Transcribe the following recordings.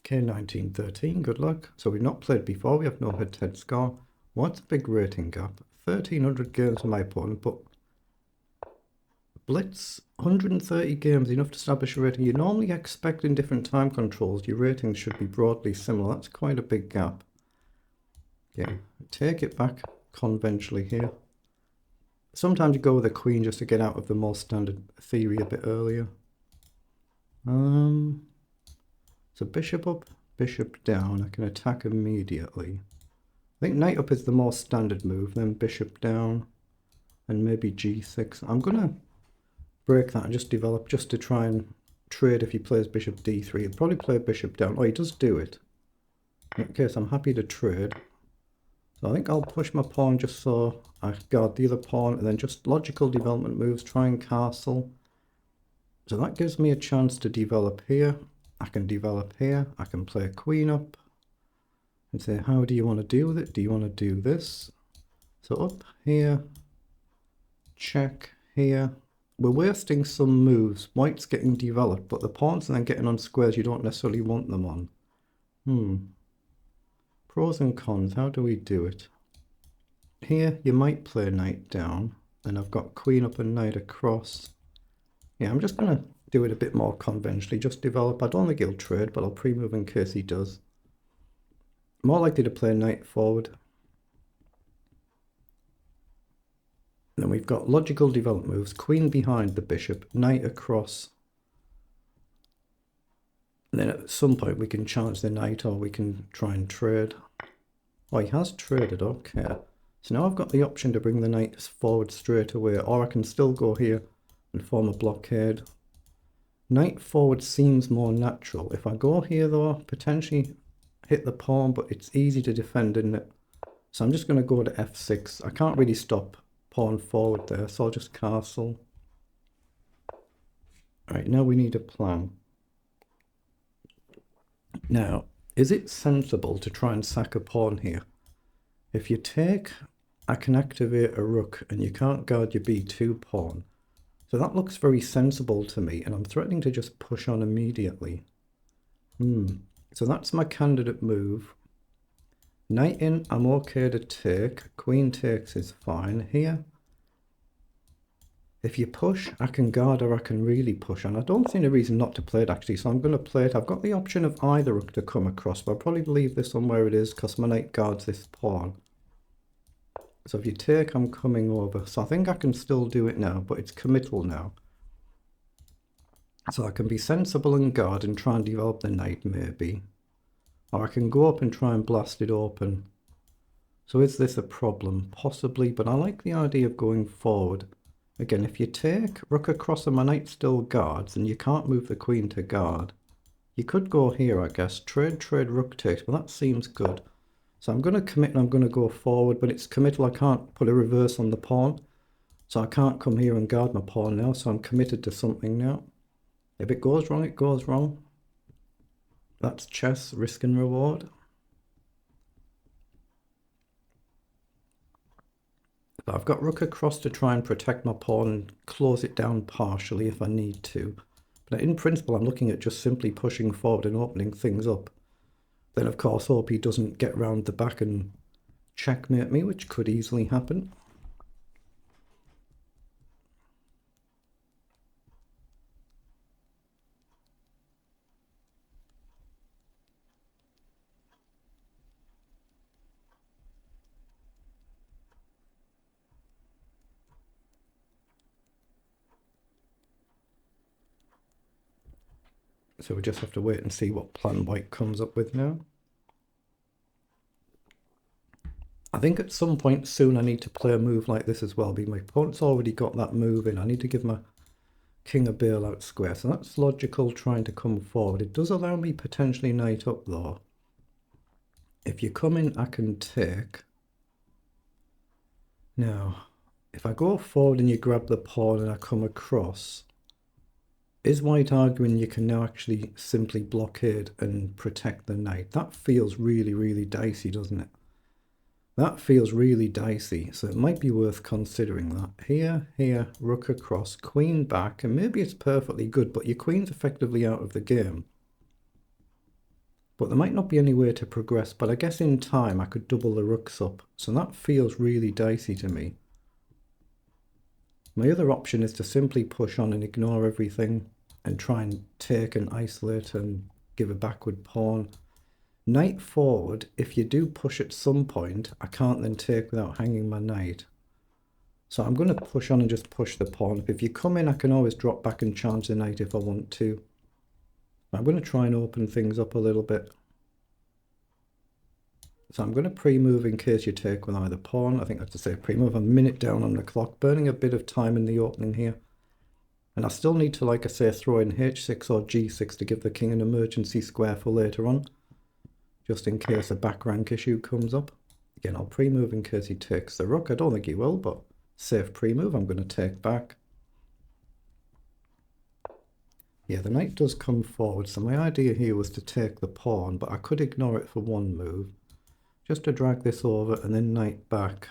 Okay, 1913, good luck. So we've not played before, we have no head-to-head score. What's a big rating gap? 1300 games for my opponent, but Blitz, 130 games, enough to establish a rating. You normally expect in different time controls, your ratings should be broadly similar. That's quite a big gap. Yeah, take it back conventionally here. Sometimes you go with a queen just to get out of the more standard theory a bit earlier. So bishop up, bishop down. I can attack immediately. I think knight up is the more standard move, then bishop down, and maybe g6. I'm going to break that and just develop, just to try and trade if he plays bishop d3. He'll probably play bishop down. Oh, he does do it. In that case, I'm happy to trade. So I think I'll push my pawn just so I guard the other pawn, and then just logical development moves, try and castle. So that gives me a chance to develop here. I can develop here. I can play queen up and say, how do you want to deal with it? Do you want to do this? So up here, check here. We're wasting some moves. White's getting developed, but the pawns are then getting on squares you don't necessarily want them on. Pros and cons, how do we do it? Here, you might play knight down, and I've got queen up and knight across. Yeah, I'm just going to do it a bit more conventionally, just develop. I don't think he'll trade, but I'll pre-move in case he does. More likely to play knight forward. Then we've got logical development moves, queen behind the bishop, knight across. And then at some point we can challenge the knight, or we can try and trade. Oh, he has traded, okay. So now I've got the option to bring the knight forward straight away, or I can still go here and form a blockade. Knight forward seems more natural. If I go here though, potentially hit the pawn, but it's easy to defend, isn't it? So I'm just going to go to f6. I can't really stop pawn forward there, so I'll just castle. Alright, now we need a plan. Now, is it sensible to try and sack a pawn here? If you take, I can activate a rook, and you can't guard your b2 pawn. So that looks very sensible to me, and I'm threatening to just push on immediately. So that's my candidate move. Knight in, I'm okay to take. Queen takes is fine. Here, if you push, I can guard or I can really push. And I don't see any reason not to play it, actually. So I'm going to play it. I've got the option of either rook to come across, but I'll probably leave this on where it is because my knight guards this pawn. So if you take, I'm coming over. So I think I can still do it now, but it's committal now. So I can be sensible and guard and try and develop the knight, maybe. Or I can go up and try and blast it open. So is this a problem? Possibly, but I like the idea of going forward. Again, if you take, rook across and my knight still guards, and you can't move the queen to guard. You could go here, I guess. Trade, rook takes, but that seems good. So I'm going to commit and I'm going to go forward, but it's committal. I can't put a reverse on the pawn. So I can't come here and guard my pawn now, so I'm committed to something now. If it goes wrong, it goes wrong. That's chess, risk and reward. But I've got rook across to try and protect my pawn and close it down partially if I need to. But in principle, I'm looking at just simply pushing forward and opening things up. Then, of course, hope he doesn't get round the back and checkmate me, which could easily happen. So we just have to wait and see what plan white comes up with now. I think at some point soon I need to play a move like this as well, because my opponent's already got that move in. I need to give my king a bailout square, so that's logical, trying to come forward. It does allow me potentially knight up though. If you come in, I can take. Now, if I go forward and you grab the pawn and I come across, is white arguing you can now actually simply blockade and protect the knight? That feels really, really dicey, doesn't it? That feels really dicey, so it might be worth considering that. Here, rook across, queen back, and maybe it's perfectly good, but your queen's effectively out of the game. But there might not be any way to progress, but I guess in time I could double the rooks up. So that feels really dicey to me. My other option is to simply push on and ignore everything and try and take and isolate and give a backward pawn. Knight forward, if you do push at some point, I can't then take without hanging my knight. So I'm going to push on and just push the pawn. If you come in, I can always drop back and charge the knight if I want to. I'm going to try and open things up a little bit. So I'm going to pre-move in case you take with either pawn. I think I have to say pre-move, a minute down on the clock, burning a bit of time in the opening here. And I still need to, like I say, throw in h6 or g6 to give the king an emergency square for later on, just in case a back rank issue comes up. Again, I'll pre-move in case he takes the rook. I don't think he will, but safe pre-move. I'm going to take back. Yeah, the knight does come forward, so my idea here was to take the pawn, but I could ignore it for one move, just to drag this over and then knight back.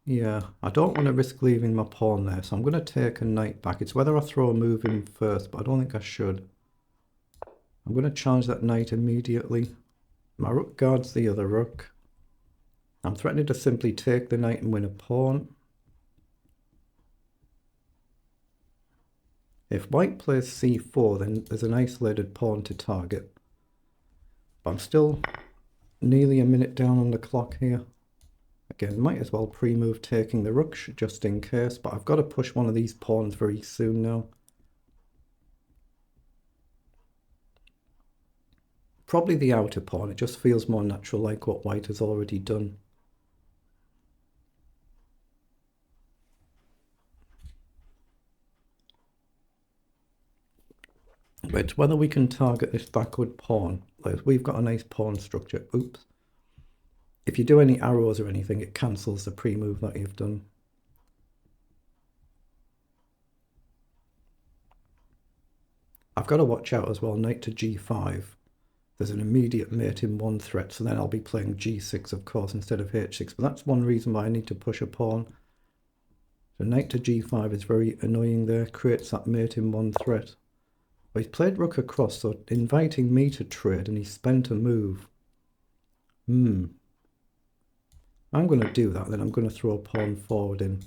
Yeah, I don't want to risk leaving my pawn there, so I'm going to take a knight back. It's whether I throw a move in first, but I don't think I should. I'm going to charge that knight immediately. My rook guards the other rook. I'm threatening to simply take the knight and win a pawn. If white plays c4, then there's an isolated pawn to target. But I'm still nearly a minute down on the clock here. Again, might as well pre-move taking the rook just in case, but I've got to push one of these pawns very soon now. Probably the outer pawn, it just feels more natural, like what white has already done. But it's whether we can target this backward pawn. Like, we've got a nice pawn structure. Oops. If you do any arrows or anything, it cancels the pre-move that you've done. I've got to watch out as well, knight to g5. There's an immediate mate in one threat, so then I'll be playing g6, of course, instead of h6. But that's one reason why I need to push a pawn. So knight to g5 is very annoying there, creates that mate in one threat. But he's played rook across, so inviting me to trade, and he spent a move. I'm going to do that, then I'm going to throw a pawn forward in.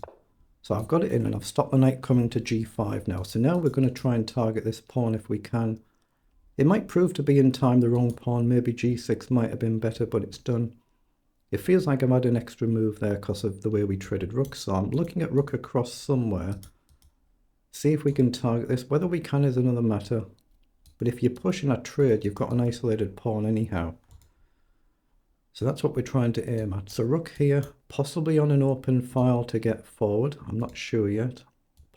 So I've got it in, and I've stopped the knight coming to g5 now. So now we're going to try and target this pawn if we can. It might prove to be in time the wrong pawn. Maybe g6 might have been better, but it's done. It feels like I've had an extra move there because of the way we traded rooks. So I'm looking at rook across somewhere. See if we can target this. Whether we can is another matter. But if you're pushing a trade, you've got an isolated pawn anyhow. So that's what we're trying to aim at. So rook here, possibly on an open file to get forward. I'm not sure yet.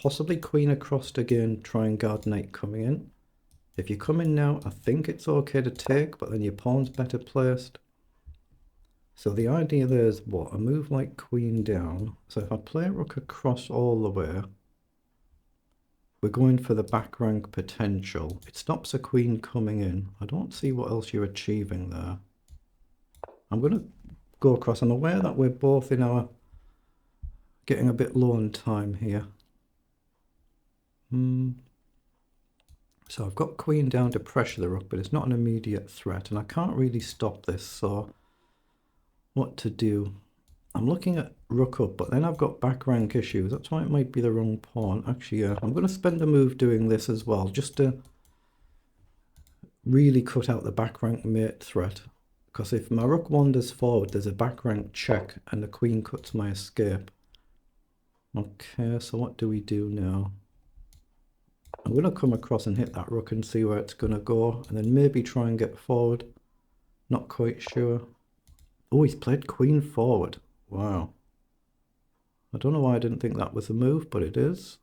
Possibly queen across again, try and guard knight coming in. If you come in now, I think it's okay to take, but then your pawn's better placed. So the idea there is what? A move like queen down. So if I play rook across all the way, we're going for the back rank potential. It stops a queen coming in. I don't see what else you're achieving there. I'm going to go across. I'm aware that we're both in our getting a bit low on time here. So I've got queen down to pressure the rook, but it's not an immediate threat, and I can't really stop this, so what to do? I'm looking at rook up, but then I've got back rank issues. That's why it might be the wrong pawn. Actually, I'm going to spend a move doing this as well, just to really cut out the back rank mate threat. Because if my rook wanders forward, there's a back rank check, and the queen cuts my escape. Okay, so what do we do now? I'm going to come across and hit that rook and see where it's going to go, and then maybe try and get forward. Not quite sure. Oh, he's played queen forward. Wow. I don't know why I didn't think that was a move, but it is.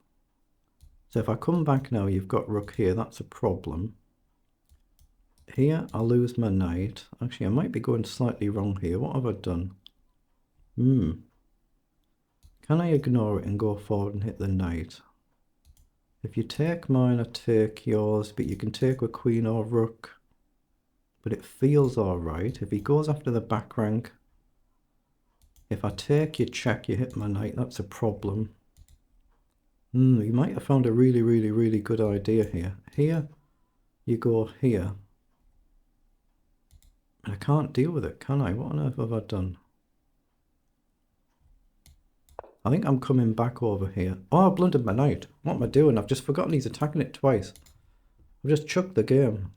So if I come back now, you've got rook here. That's a problem. Here, I'll lose my knight. Actually, I might be going slightly wrong here. What have I done? Can I ignore it and go forward and hit the knight? If you take mine, I take yours, but you can take a queen or rook. But it feels alright. If he goes after the back rank, if I take, you check, you hit my knight, that's a problem. You might have found a really good idea here. Here, you go here. I can't deal with it, can I? What on earth have I done? I think I'm coming back over here. Oh, I blundered my knight. What am I doing? I've just forgotten he's attacking it twice. I've just chucked the game.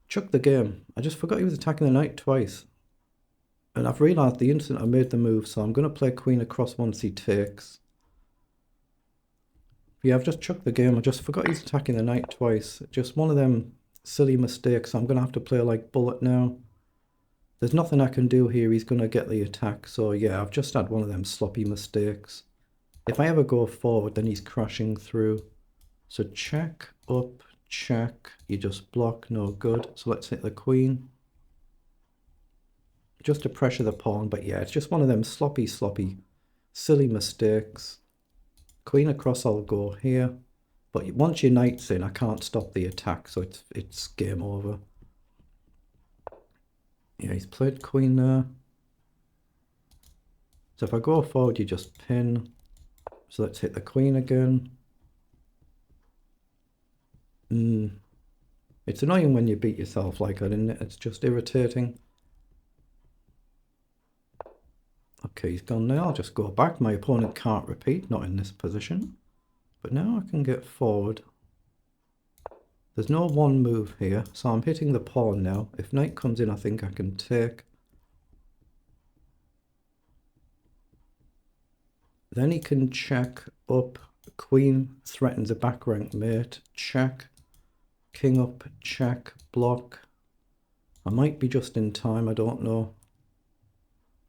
Chucked the game. I just forgot he was attacking the knight twice. And I've realised the instant I made the move, so I'm going to play queen across once he takes. Yeah, I've just chucked the game. I just forgot he's attacking the knight twice. Just one of them silly mistakes. I'm going to have to play like bullet now. There's nothing I can do here. He's going to get the attack. So yeah, I've just had one of them sloppy mistakes. If I ever go forward, then he's crashing through. So check, up, check. You just block, no good. So let's hit the queen. Just to pressure the pawn. But yeah, it's just one of them sloppy, silly mistakes. Queen across, I'll go here. But once your knight's in, I can't stop the attack. So it's game over. Yeah, he's played queen there. So if I go forward, you just pin. So let's hit the queen again. It's annoying when you beat yourself like that, isn't it? It's just irritating. Okay, he's gone now. I'll just go back. My opponent can't repeat, not in this position. But now I can get forward. There's no one move here, so I'm hitting the pawn now. If knight comes in, I think I can take. Then he can check up. Queen threatens a back rank mate. Check. King up. Check. Block. I might be just in time, I don't know.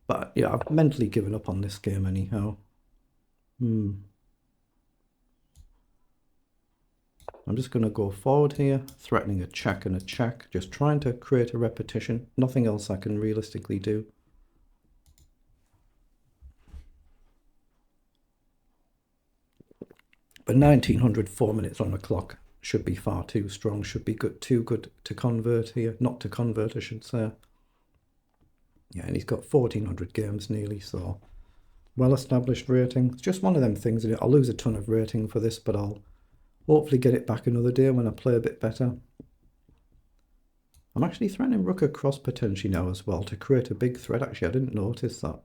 But yeah, I've mentally given up on this game anyhow. I'm just going to go forward here, threatening a check and a check, just trying to create a repetition. Nothing else I can realistically do. But 1900, 4 minutes on the clock should be far too strong, should be too good to convert here. Not to convert, I should say. Yeah, and he's got 1400 games nearly, so well-established rating. It's just one of them things. I'll lose a ton of rating for this, but I'll hopefully get it back another day when I play a bit better. I'm actually threatening rook across potentially now as well to create a big threat. Actually, I didn't notice that.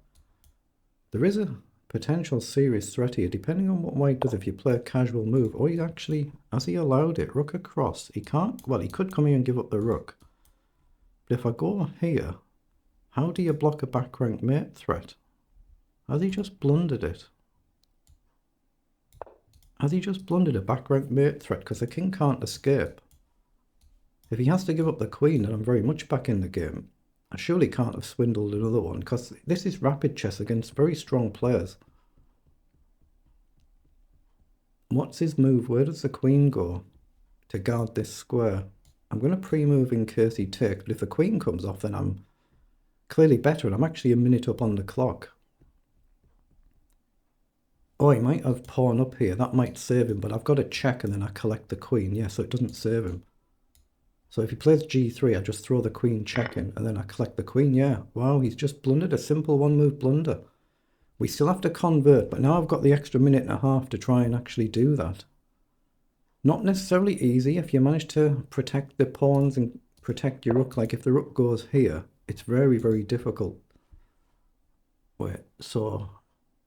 There is a potential serious threat here, depending on what white does. If you play a casual move, or he actually, has he allowed it? Rook across. He can't, well, he could come here and give up the rook. But if I go here, how do you block a back rank mate threat? Has he just blundered it? Has he just blundered a back rank mate threat? Because the king can't escape. If he has to give up the queen, then I'm very much back in the game. I surely can't have swindled another one, because this is rapid chess against very strong players. What's his move? Where does the queen go to guard this square? I'm going to pre-move in case he takes, but if the queen comes off, then I'm clearly better, and I'm actually a minute up on the clock. Oh, he might have pawn up here. That might save him, but I've got to check and then I collect the queen. Yeah, so it doesn't save him. So if he plays g3, I just throw the queen check in and then I collect the queen. Yeah, wow, he's just blundered a simple one-move blunder. We still have to convert, but now I've got the extra minute and a half to try and actually do that. Not necessarily easy if you manage to protect the pawns and protect your rook. Like if the rook goes here, it's very difficult. Wait, so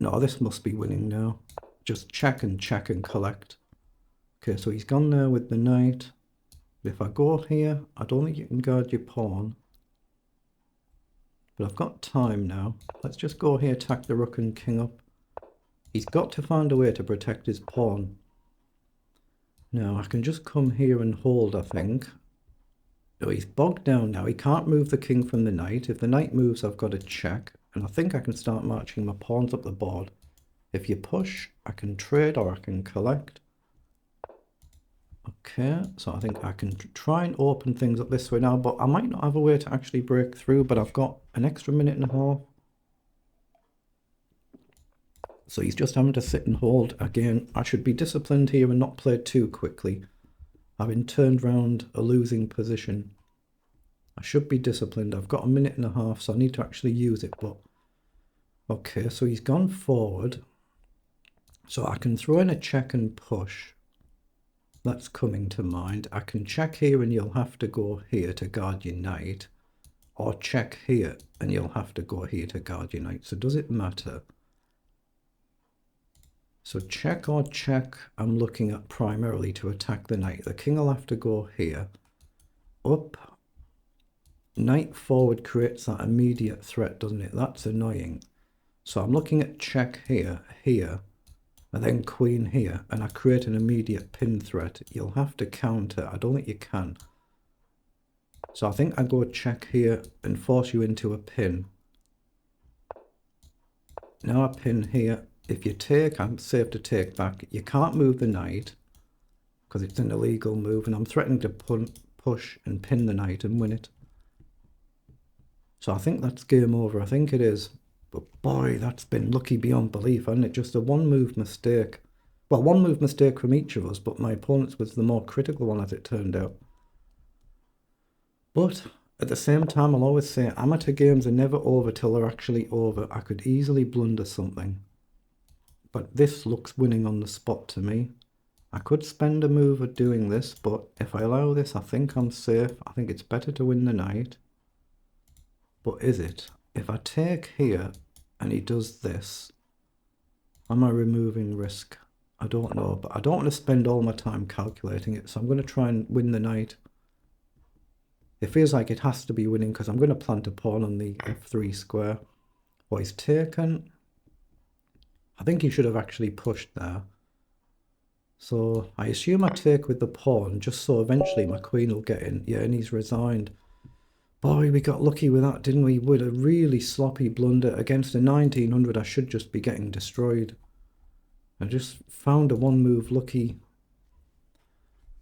no, this must be winning now. Just check and collect. Okay, so he's gone there with the knight. If I go here, I don't think you can guard your pawn. But I've got time now. Let's just go here, attack the rook and king up. He's got to find a way to protect his pawn. Now, I can just come here and hold, I think. Oh, he's bogged down now. He can't move the king from the knight. If the knight moves, I've got to check. And I think I can start marching my pawns up the board. If you push, I can trade or I can collect. Okay, so I think I can try and open things up this way now, but I might not have a way to actually break through, but I've got an extra minute and a half. So he's just having to sit and hold. Again, I should be disciplined here and not play too quickly. I've been turned round a losing position. I should be disciplined. I've got a minute and a half, so I need to actually use it, but... Okay, so he's gone forward. So I can throw in a check and push. That's coming to mind. I can check here and you'll have to go here to guard your knight. Or check here and you'll have to go here to guard your knight. So does it matter? So check or check, I'm looking at primarily to attack the knight. The king will have to go here. Up. Knight forward creates that immediate threat, doesn't it? That's annoying. So I'm looking at check here, here, and then queen here, and I create an immediate pin threat. You'll have to counter. I don't think you can. So I think I go check here and force you into a pin. Now I pin here. If you take, I'm safe to take back. You can't move the knight because it's an illegal move, and I'm threatening to push and pin the knight and win it. So I think that's game over. I think it is. But boy, that's been lucky beyond belief, hasn't it? Just a one-move mistake. Well, one-move mistake from each of us, but my opponent's was the more critical one as it turned out. But at the same time, I'll always say amateur games are never over till they're actually over. I could easily blunder something. But this looks winning on the spot to me. I could spend a move at doing this, but if I allow this, I think I'm safe. I think it's better to win the knight. But is it? If I take here and he does this, am I removing risk? I don't know, but I don't want to spend all my time calculating it, so I'm going to try and win the knight. It feels like it has to be winning because I'm going to plant a pawn on the f3 square. Well, he's taken. I think he should have actually pushed there. So I assume I take with the pawn just so eventually my queen will get in. Yeah, and he's resigned. Boy, we got lucky with that, didn't we? With a really sloppy blunder against a 1900, I should just be getting destroyed. I just found a one-move lucky.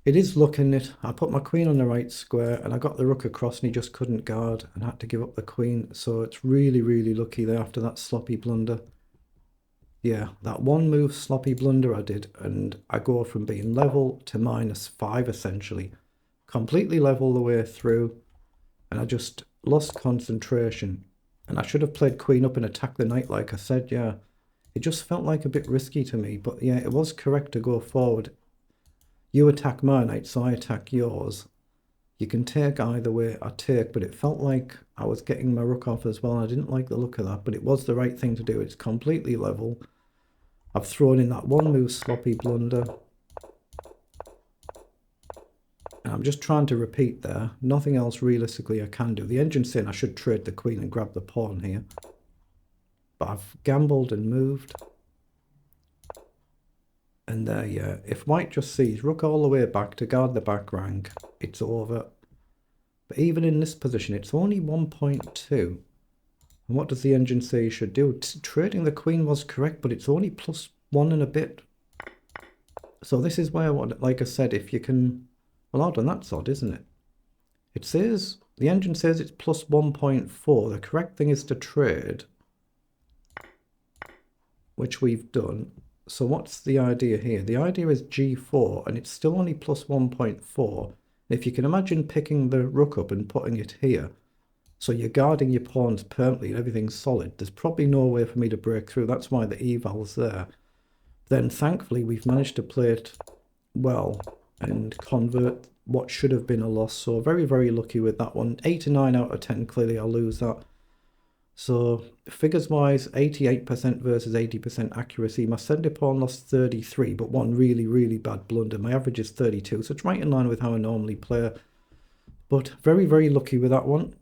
It is luck, isn't it? I put my queen on the right square and I got the rook across and he just couldn't guard and had to give up the queen. So it's really, really lucky there after that sloppy blunder. Yeah, that one-move sloppy blunder I did, and I go from being level to -5 essentially. Completely level the way through. And I just lost concentration. And I should have played queen up and attacked the knight like I said, yeah. It just felt like a bit risky to me. But yeah, it was correct to go forward. You attack my knight, so I attack yours. You can take either way I take, but it felt like I was getting my rook off as well. I didn't like the look of that, but it was the right thing to do. It's completely level. I've thrown in that one-move sloppy blunder. And I'm just trying to repeat there. Nothing else realistically I can do. The engine's saying I should trade the queen and grab the pawn here. But I've gambled and moved. And there, yeah. If white just sees rook all the way back to guard the back rank, it's over. But even in this position, it's only 1.2. And what does the engine say you should do? Trading the queen was correct, but it's only +1 and a bit. So this is where, like I said, if you can... Well, hold on, that's odd, isn't it? It says, the engine says it's +1.4. The correct thing is to trade, which we've done. So what's the idea here? The idea is g4, and it's still only +1.4. If you can imagine picking the rook up and putting it here, so you're guarding your pawns permanently and everything's solid, there's probably no way for me to break through. That's why the eval's there. Then thankfully we've managed to play it well and convert what should have been a loss. So very, very lucky with that one. 8 to 9 out of 10, clearly I'll lose that. So figures wise, 88% versus 80% accuracy. My centre pawn lost 33, but one really, really bad blunder. My average is 32, so it's right in line with how I normally play. But very, very lucky with that one.